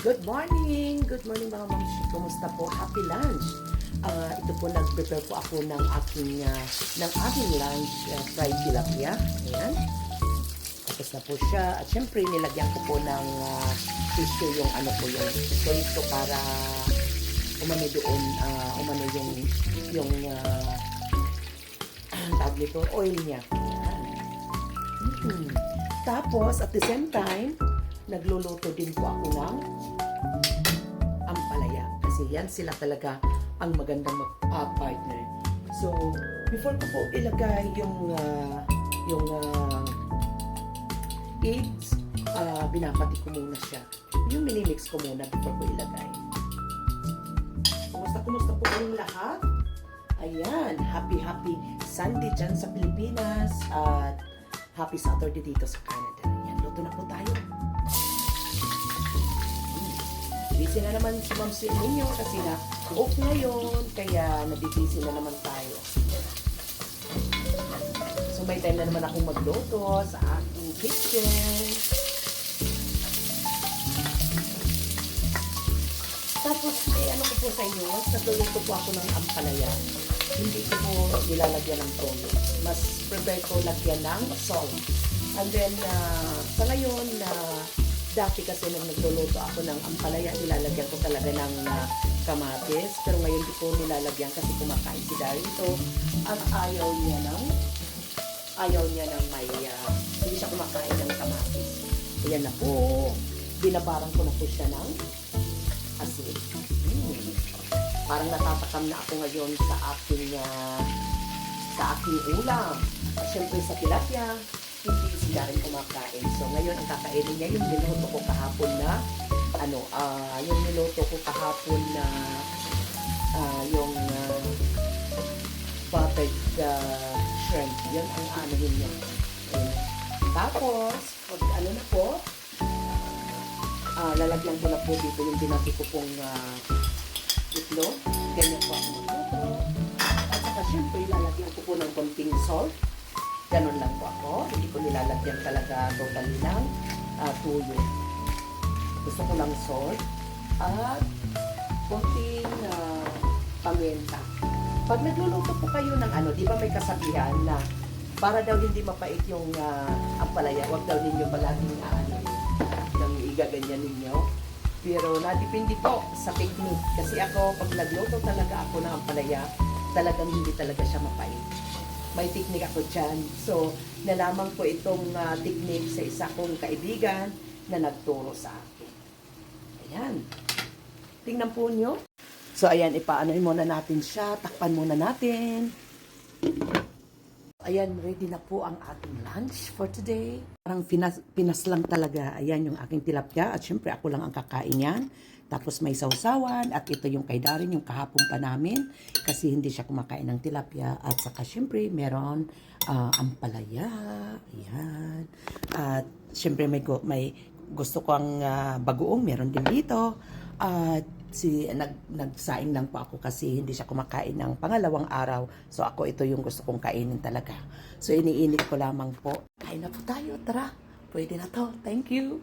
Good morning! Good morning mga mamshi. Kumusta po? Happy lunch! Ito po, nag-prepare po ako ng aking lunch, fried tilapia. Ayan. Tapos na po siya. At syempre, nilagyan ko po ng tissue yung ito para umano doon, yung tawag nito, oil niya. Ayan. Tapos, at the same time, nagluluto din po ako ng ampalaya. Kasi yan sila talaga ang magandang partner. So, before ko po ilagay yung eggs, binapati ko muna siya. Yung minimix ko muna before ko ilagay. Kumusta po kayong lahat? Ayan, happy Sunday dyan sa Pilipinas at happy Saturday dito sa Canada. Ayan, luto na po tayo. Busy na naman si Ma'am Sue ninyo kasi na off ngayon, kaya nabibisi na naman tayo. So may time na naman akong magluto sa aking kitchen. Tapos, ano ko po sa inyo, nagluluto po ako ng ampalaya. Hindi ko po nilalagyan ng toyo. Mas prefer ko lagyan ng salt. And then, sa ngayon, dati kasi nung nagluluto ako ng ampalaya, nilalagyan ko talaga ng kamatis. Pero ngayon di ko nilalagyan kasi kumakain si Daryl. So, ayaw niya ng may, hindi siya kumakain ng kamatis. Ayan na po. Binabarang ko na po siya ng asin. Parang natatakam na ako ngayon sa aking ulam. At syempre sa tilapia, hindi sila rin kumakain. So, ngayon, ang kakainin niya yung niluto ko kahapon na yung buttered shrimp. Yan ang anuhin niya. Tapos, pag na po, lalagyan ko na po dito yung binati ko pong itlog. Ganyan po ako magluto. At saka, syempre, lalagyan ko po ng konting salt. Ganon lang po ako. Hindi ko nilalagyan talaga totally ng tuyo. Gusto ko lang salt at konting paminta. Pag nagluluto po kayo ng di ba may kasabihan na para daw hindi mapait yung ampalaya, huwag daw ninyo palaging yung igaganyan ninyo. Pero nadepende po sa technique. Kasi ako, pag nagluto talaga ako ng ampalaya, talagang hindi talaga siya mapait. May technique ako dyan. So, nalaman ko itong technique sa isa kong kaibigan na nagturo sa akin. Ayan. Tingnan po nyo. So, ayan, ipaanoin muna natin siya. Takpan muna natin. Ayan, ready na po ang ating lunch for today. Parang pinas lang talaga. Ayan yung aking tilapia. At syempre, ako lang ang kakain yan. Tapos may sausawan at ito yung kay Darin, yung kahapon pa namin kasi hindi siya kumakain ng tilapia. At saka syempre meron ampalaya. Ayan. At syempre may gusto ko ang bagoong, meron din dito. At nagsaing lang po ako kasi hindi siya kumakain ng pangalawang araw. So ako ito yung gusto kong kainin talaga. So iniinit ko lamang po. Kain na po tayo, tara. Pwede na to. Thank you.